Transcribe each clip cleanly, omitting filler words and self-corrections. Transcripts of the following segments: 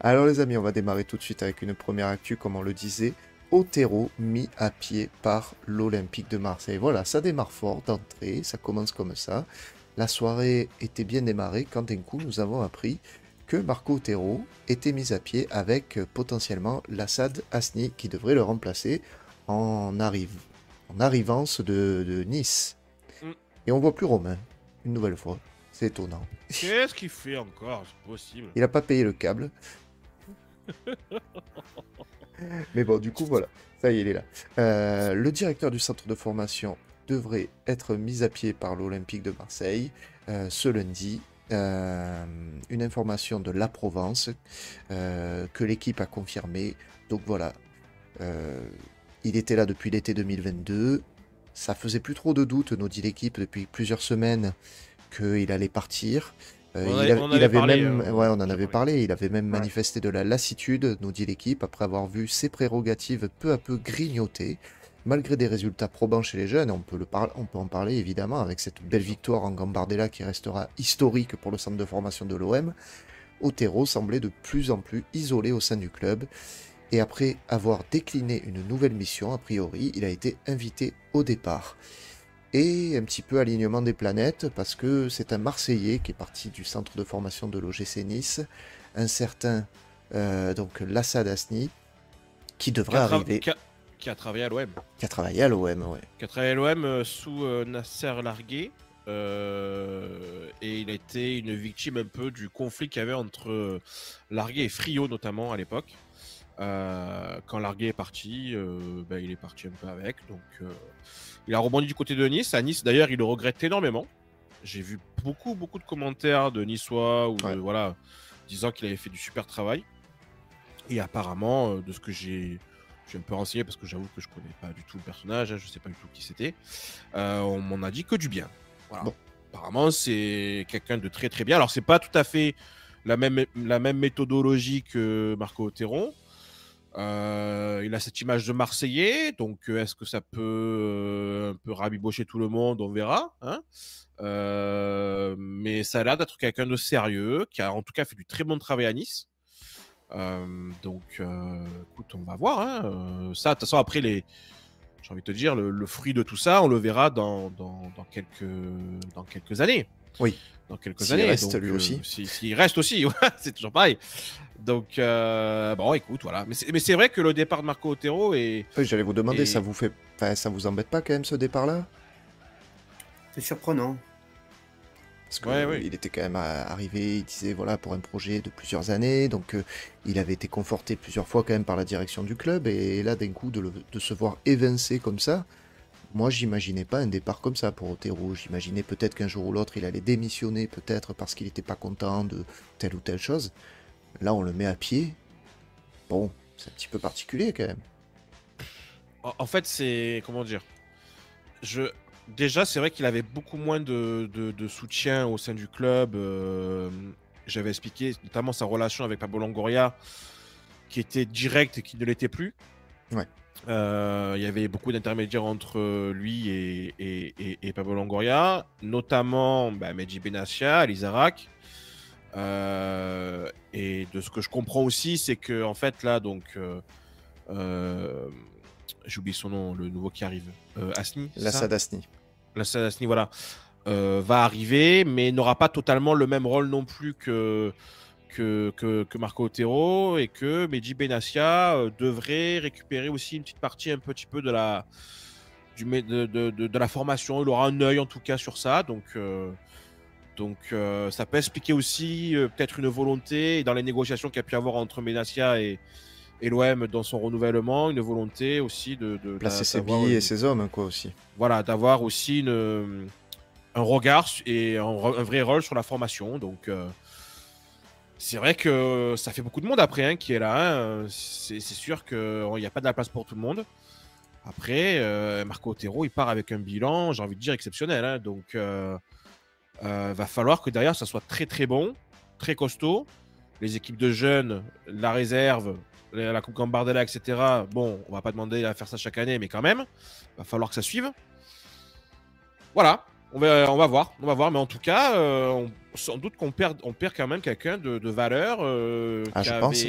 Alors les amis, on va démarrer tout de suite avec une première actu, comme on le disait. Otero mis à pied par l'Olympique de Marseille. Voilà, ça démarre fort d'entrée, ça commence comme ça. La soirée était bien démarrée quand d'un coup nous avons appris que Marco Otero était mis à pied avec potentiellement Lassad Hasni qui devrait le remplacer en, en arrivance de Nice. Hmm. Et on voit plus Romain, une nouvelle fois. C'est étonnant. Qu'est-ce qu'il fait encore? C'est possible. Il n'a pas payé le câble. Mais bon, du coup, voilà. Ça y est, il est là. Le directeur du centre de formation devrait être mis à pied par l'Olympique de Marseille ce lundi. Une information de La Provence que l'équipe a confirmée. Donc voilà, il était là depuis l'été 2022. Ça faisait plus trop de doutes, nous dit l'équipe, depuis plusieurs semaines qu'il allait partir. On Il avait avait parlé. même, ouais, on en J'ai avait parlé. parlé, il avait même Ouais. manifesté de la lassitude, nous dit l'équipe, après avoir vu ses prérogatives peu à peu grignoter, malgré des résultats probants chez les jeunes. On peut en parler évidemment avec cette Bien belle sûr. victoire en Gambardella qui restera historique pour le centre de formation de l'OM. Otero semblait de plus en plus isolé au sein du club. Et après avoir décliné une nouvelle mission, a priori, il a été invité au départ. Et un petit peu alignement des planètes, parce que c'est un Marseillais qui est parti du centre de formation de l'OGC Nice, un certain donc Lassad Hasni, qui Qui devrait a, tra- arriver, qui a- qui a travaillé à l'OM. qui a travaillé à l'OM, ouais. Qui a travaillé à l'OM sous Nasser Largué. Et il a été une victime un peu du conflit qu'il y avait entre Largué et Frio, notamment à l'époque. Quand Largué est parti, il est parti un peu avec. Donc, il a rebondi du côté de Nice. À Nice, d'ailleurs, il le regrette énormément. J'ai vu beaucoup de commentaires de Niçois ou de Ouais. voilà disant qu'il avait fait du super travail. Et apparemment, de ce que j'ai un peu renseigné parce que j'avoue que je connais pas du tout le personnage, hein, je sais pas du tout qui c'était. On m'en a dit que du bien. Voilà. Bon, Apparemment, c'est quelqu'un de très bien. Alors, c'est pas tout à fait la même méthodologie que Marco Otero. Il a cette image de Marseillais, donc est-ce que ça peut un peu rabibocher tout le monde? On verra. Hein, mais ça a l'air d'être quelqu'un de sérieux, qui a en tout cas fait du très bon travail à Nice. Écoute, on va voir. Hein. Ça, de toute façon, après, j'ai envie de te dire, le fruit de tout ça, on le verra dans quelques années. oui, Dans quelques s'il années. reste Donc, lui aussi. s'il reste aussi, c'est toujours pareil. Donc, bon, écoute, voilà. Mais c'est vrai que le départ de Marco Otero Oui, j'allais vous demander, ça est- vous fait, enfin, ça vous embête pas quand même ce départ-là? C'est surprenant. Parce Ouais, que ouais. il était quand même arrivé, il disait voilà pour un projet de plusieurs années, donc il avait été conforté plusieurs fois quand même par la direction du club, et là d'un coup de se voir évincé comme ça, moi j'imaginais pas un départ comme ça pour Otero, j'imaginais peut-être qu'un jour ou l'autre il allait démissionner, peut-être parce qu'il n'était pas content de telle ou telle chose. Là on le met à pied, bon, c'est un petit peu particulier quand même. En fait, c'est. Comment dire? Je... Déjà, c'est vrai qu'il avait beaucoup moins de soutien au sein du club. J'avais expliqué notamment sa relation avec Pablo Longoria, qui était directe et qui ne l'était plus. Ouais. Il y avait beaucoup d'intermédiaires entre lui et Pablo Longoria, notamment Medji Benassia, Lizarac. Et de ce que je comprends aussi, c'est que en fait là, donc, j'oublie son nom, le nouveau qui arrive, Asni, c'est La ça? Sadasni. La Asni, voilà, va arriver, mais n'aura pas totalement le même rôle non plus que Marco Otero, et que Medji Benassia devrait récupérer aussi une petite partie, un petit peu de la formation. Il aura un œil en tout cas sur ça, donc ça peut expliquer aussi peut-être une volonté dans les négociations qu'il y a pu avoir entre Benassia et l'OM dans son renouvellement, une volonté aussi Placer ses d'avoir billes et ses hommes quoi aussi. voilà, d'avoir aussi un regard et un vrai rôle sur la formation. Donc c'est vrai que ça fait beaucoup de monde après hein, qui est là. Hein. C'est sûr qu'il n'y a pas de la place pour tout le monde. Après, Marco Otero, il part avec un bilan, j'ai envie de dire, exceptionnel. Hein. Donc, va falloir que derrière, ça soit très bon, très costaud. Les équipes de jeunes, la réserve, la Coupe Gambardella, etc. Bon, on va pas demander à faire ça chaque année, mais quand même, va falloir que ça suive. Voilà. On va voir, mais en tout cas, sans doute on perd quand même quelqu'un de valeur Je pense.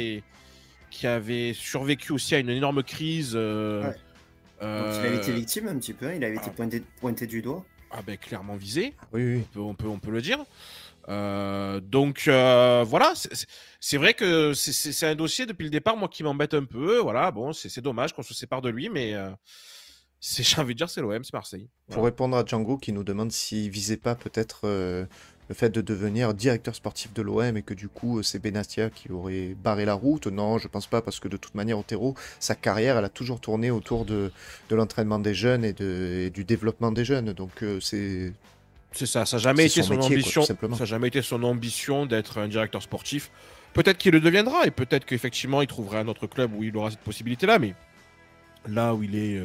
qui avait survécu aussi à une énorme crise. Ouais. Donc il avait été euh, victime un petit peu, il avait été pointé du doigt. clairement visé. Oui. On peut le dire. Voilà, c'est vrai que c'est un dossier depuis le départ, moi, qui m'embête un peu. Voilà, bon, c'est dommage qu'on se sépare de lui, mais j'ai envie de dire, c'est l'OM, c'est Marseille. Pour Voilà. répondre à Django qui nous demande s'il visait pas peut-être le fait de devenir directeur sportif de l'OM et que du coup c'est Benassia qui aurait barré la route. Non, je pense pas parce que de toute manière Otero, sa carrière, elle a toujours tourné autour de l'entraînement des jeunes et du développement des jeunes. Donc C'est ça, ça n'a jamais été son son métier, quoi, tout ambition. simplement. Ça n'a jamais été son ambition d'être un directeur sportif. Peut-être qu'il le deviendra et peut-être qu'effectivement il trouvera un autre club où il aura cette possibilité-là, mais là où il est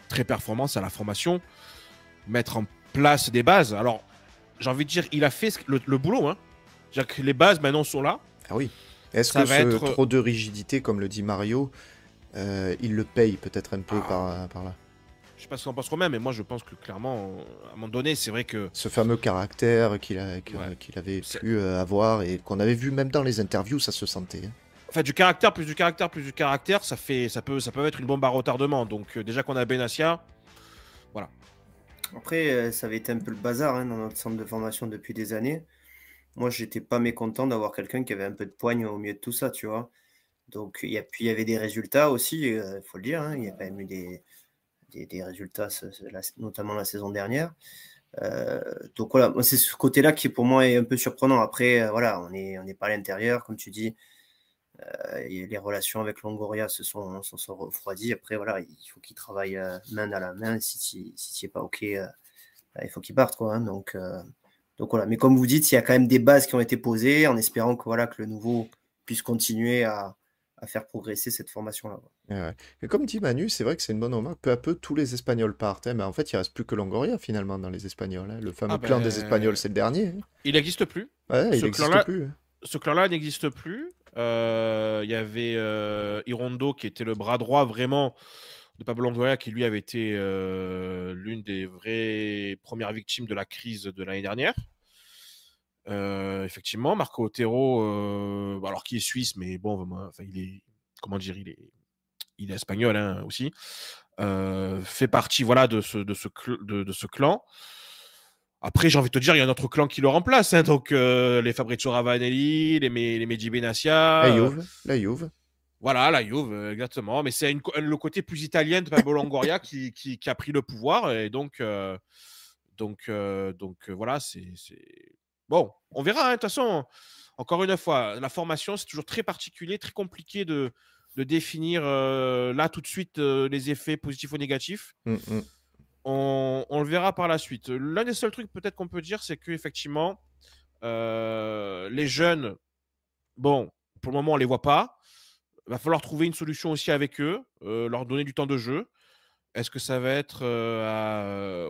très performant, c'est à la formation, mettre en place des bases. Alors, j'ai envie de dire, il a fait le boulot. Hein. C'est-à-dire que les bases maintenant sont là. Ah oui. Est-ce Ça que va ce être. trop de rigidité, comme le dit Mario, il le paye peut-être un peu par là? Je sais pas ce qu'on pense Romain, mais moi je pense que clairement, à un moment donné, c'est vrai que. Ce fameux caractère qu'il avait pu avoir et qu'on avait vu même dans les interviews, ça se sentait. Hein. Enfin, du caractère, plus du caractère, plus du caractère, ça peut être une bombe à retardement. Donc, déjà qu'on a Benassia, voilà. Après, ça avait été un peu le bazar dans notre centre de formation depuis des années. Moi, j'étais pas mécontent d'avoir quelqu'un qui avait un peu de poigne au milieu de tout ça, tu vois. Donc, il y avait des résultats aussi, il faut le dire. Hein, il y a quand même eu des résultats, notamment la saison dernière. Donc voilà, c'est ce côté-là qui pour moi est un peu surprenant. Après, voilà, on n'est pas à l'intérieur, comme tu dis. Les relations avec Longoria se sont refroidies. Après, voilà, il faut qu'il travaille main dans la main. Si tu n'es pas OK, il faut qu'il parte. Quoi, hein. Donc voilà. Mais comme vous dites, il y a quand même des bases qui ont été posées en espérant que, voilà, que le nouveau puisse continuer à faire progresser cette formation-là. Ouais. Et comme dit Manu, c'est vrai que c'est une bonne remarque. Peu à peu, tous les Espagnols partent. Hein, mais en fait, il reste plus que Longoria finalement dans les Espagnols. Hein. Le fameux clan des Espagnols, c'est le dernier. Hein. Il n'existe plus. Ouais, il n'existe plus. Hein. Ce clan-là n'existe plus. Il y avait Irondo qui était le bras droit vraiment de Pablo Longoria, qui lui avait été l'une des vraies premières victimes de la crise de l'année dernière. Effectivement, Marco Otero, alors qui est suisse, mais bon, enfin, il est, comment dire, il est espagnol hein, aussi, fait partie voilà, de ce clan. Après, j'ai envie de te dire, il y a un autre clan qui le remplace. Hein, donc, les Fabrizio Ravanelli, les Mehdi Benassia. La Juve. Voilà, la Juve, exactement. Mais c'est le côté plus italien de Pablo Longoria qui a pris le pouvoir. Et donc voilà, c'est. Bon, on verra. De toute façon, encore une fois, la formation, c'est toujours très particulier, très compliqué de définir là tout de suite les effets positifs ou négatifs. On le verra par la suite. L'un des seuls trucs peut-être qu'on peut dire, c'est qu'effectivement, les jeunes, bon, pour le moment, on ne les voit pas. Il va falloir trouver une solution aussi avec eux, leur donner du temps de jeu. Est-ce que ça va être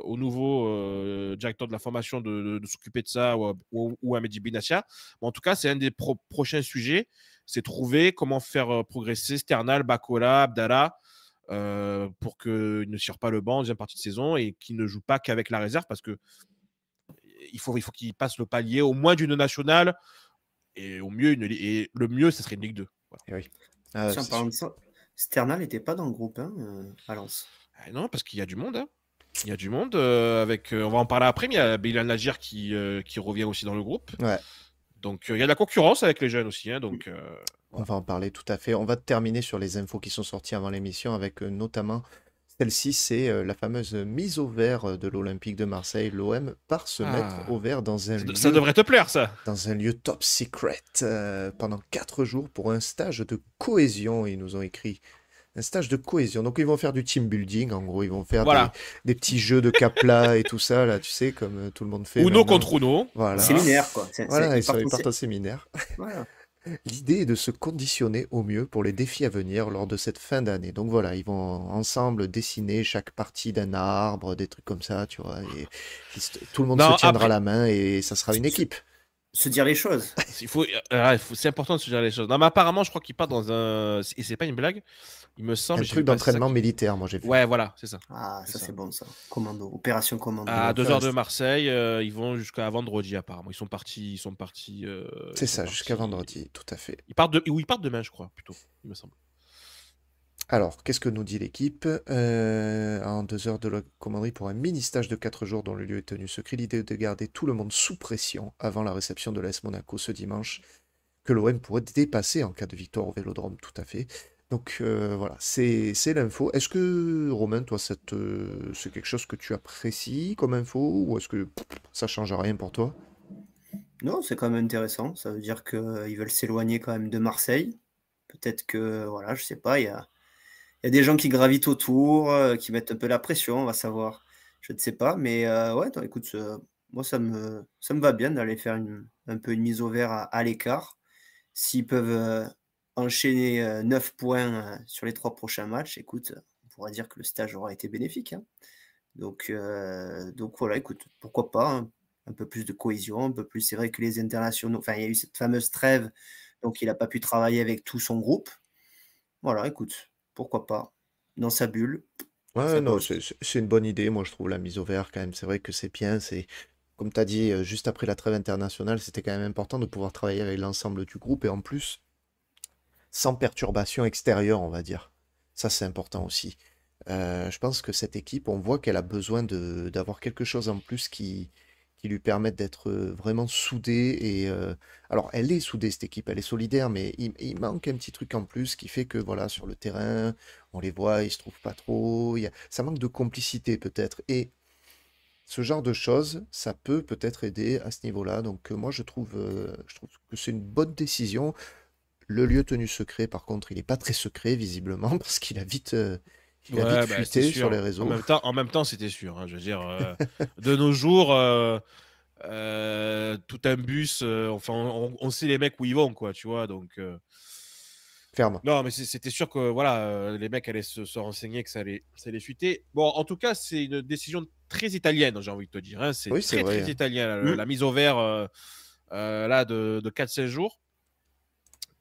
au nouveau directeur de la formation de s'occuper de ça ou à Mehdi Benassia? En tout cas, c'est un des prochains sujets. C'est trouver comment faire progresser Sternal, Bakola, Abdallah pour qu'ils ne tirent pas le banc en deuxième partie de saison et qu'ils ne jouent pas qu'avec la réserve parce que il faut qu'ils passent le palier au moins d'une nationale et au mieux le mieux, ce serait une Ligue 2. Voilà. Oui. Tiens, parlant de ça, Sternal n'était pas dans le groupe à Lens. Non, parce qu'il y a du monde. Hein. Il y a du monde avec. On va en parler après, mais il y a Bilal Nagir qui revient aussi dans le groupe. Ouais. Donc il y a de la concurrence avec les jeunes aussi. Hein, donc, on va en parler tout à fait. On va terminer sur les infos qui sont sorties avant l'émission avec notamment celle-ci, c'est la fameuse mise au vert de l'Olympique de Marseille. L'OM part se mettre au vert dans un lieu. Ça devrait te plaire, ça. Dans un lieu top secret pendant 4 jours pour un stage de cohésion, ils nous ont écrit. Un stage de cohésion. Donc ils vont faire du team building, en gros, ils vont faire des petits jeux de capla et tout ça, là, tu sais, comme tout le monde fait. Uno contre Uno. Voilà. Séminaire, quoi. Voilà, ils partent en séminaire. Voilà. L'idée est de se conditionner au mieux pour les défis à venir lors de cette fin d'année. Donc voilà, ils vont ensemble dessiner chaque partie d'un arbre, des trucs comme ça, tu vois. Et tout le monde se tiendra la main et ça sera une équipe. Se dire les choses. C'est important de se dire les choses. Non, mais apparemment, je crois qu'ils partent dans un. Et c'est pas une blague. Il me semble. Un J'ai truc vu passer ça d'entraînement qui- militaire, moi j'ai vu. Ouais, voilà, c'est ça. Ah, C'est ça ça. c'est bon ça. Commando, opération commando. À Donc, 2 là, heures de Marseille, ils vont jusqu'à vendredi apparemment. C'est ça, jusqu'à vendredi, tout à fait. Ils partent demain, je crois, plutôt, il me semble. Alors, qu'est-ce que nous dit l'équipe? En 2 heures de la commanderie pour un mini-stage de 4 jours dont le lieu est tenu secret. L'idée est de garder tout le monde sous pression avant la réception de l'AS Monaco ce dimanche, que l'OM pourrait dépasser en cas de victoire au Vélodrome, tout à fait. Donc voilà, c'est l'info. Est-ce que, Romain, toi, c'est quelque chose que tu apprécies comme info ou est-ce que ça change rien pour toi? Non, c'est quand même intéressant. Ça veut dire qu'ils veulent s'éloigner quand même de Marseille. Peut-être que, voilà, je sais pas, il y a des gens qui gravitent autour, qui mettent un peu la pression, on va savoir. Je ne sais pas, mais ouais, attends, écoute, moi ça me va bien d'aller faire un peu une mise au vert à l'écart. S'ils peuvent enchaîner 9 points sur les 3 prochains matchs, écoute, on pourra dire que le stage aura été bénéfique, hein. Donc voilà, écoute, pourquoi pas, hein. Un peu plus de cohésion, un peu plus. C'est vrai que les internationaux, enfin, il y a eu cette fameuse trêve, donc il n'a pas pu travailler avec tout son groupe. Voilà, écoute, pourquoi pas. Dans sa bulle, Ouais, ça non, bosse. c'est une bonne idée. Moi, je trouve la mise au vert quand même. C'est vrai que c'est bien. C'est comme tu as dit, juste après la trêve internationale, c'était quand même important de pouvoir travailler avec l'ensemble du groupe et en plus, sans perturbation extérieure, on va dire. Ça, c'est important aussi. Je pense que cette équipe, on voit qu'elle a besoin d'avoir quelque chose en plus qui lui permette d'être vraiment soudée. Alors, elle est soudée, cette équipe, elle est solidaire, mais il manque un petit truc en plus qui fait que, voilà, sur le terrain, on les voit, ils se trouvent pas trop. Ça manque de complicité, peut-être. Et ce genre de choses, ça peut peut-être aider à ce niveau-là. Donc, moi, je trouve que c'est une bonne décision. Le lieu tenu secret, par contre, il n'est pas très secret, visiblement, parce il a vite Ouais, bah, c'était fuité sur les sûr. réseaux. En même temps, c'était sûr, hein. Je veux dire, de nos jours, tout un bus, enfin, on sait les mecs où ils vont, quoi, tu vois. Donc, Ferme. non, mais c'était sûr que voilà, les mecs allaient se renseigner que ça allait fuiter. Bon, en tout cas, c'est une décision très italienne, j'ai envie de te dire, hein. C'est Oui, c'est très, vrai, très hein. italien, Hmm. la mise au vert là de 4-16 jours.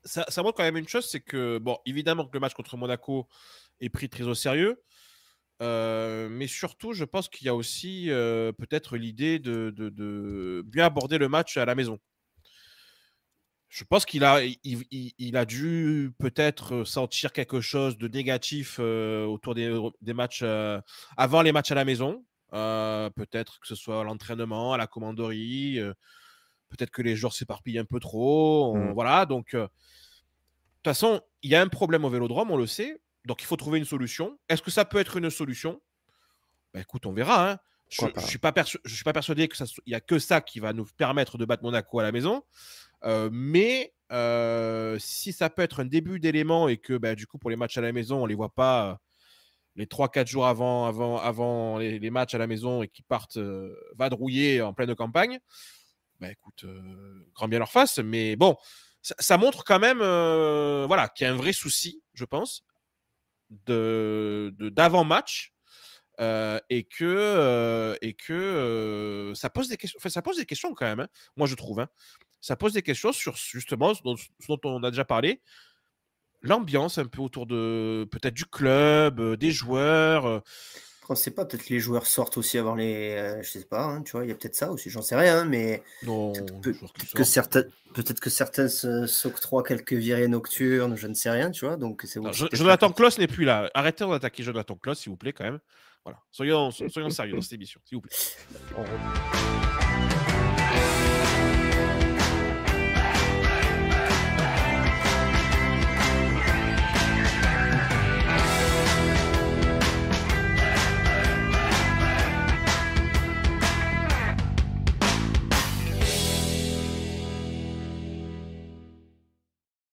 Ça montre quand même une chose, c'est que, bon, évidemment que le match contre Monaco est pris très au sérieux. Mais surtout, je pense qu'il y a aussi peut-être l'idée de bien aborder le match à la maison. Je pense il a dû peut-être sentir quelque chose de négatif autour des matchs, avant les matchs à la maison. Peut-être que ce soit à l'entraînement, à la commanderie. Peut-être que les joueurs s'éparpillent un peu trop. Hmm. Voilà, donc de toute façon, il y a un problème au Vélodrome, on le sait. Donc il faut trouver une solution. Est-ce que ça peut être une solution? Bah, écoute, on verra, hein. Je Pourquoi ne pas? suis pas persuadé qu'il n'y a que ça qui va nous permettre de battre Monaco à la maison. Mais si ça peut être un début d'élément et que bah, du coup, pour les matchs à la maison, on ne les voit pas les 3-4 jours avant les matchs à la maison et qu'ils partent vadrouiller en pleine campagne, bah écoute, grand bien leur face. Mais bon, ça montre quand même voilà, qu'il y a un vrai souci, je pense, d'avant-match. Ça pose des questions. Enfin, ça pose des questions quand même, hein, moi je trouve, hein. Ça pose des questions sur justement ce dont on a déjà parlé, l'ambiance un peu autour de peut-être du club, des joueurs. Après, on sait pas, peut-être que les joueurs sortent aussi avant je sais pas, hein, tu vois, il y a peut-être ça aussi, j'en sais rien, hein, mais Non, joueurs qui sortent. peut-être que certains s'octroient quelques virées nocturnes, je ne sais rien, tu vois, donc c'est Non, aussi peut-être Jonathan Klaus n'est plus là. Arrêtez d'attaquer Jonathan Klaus, s'il vous plaît, quand même. Voilà. Soyons sérieux dans cette émission, s'il vous plaît. On-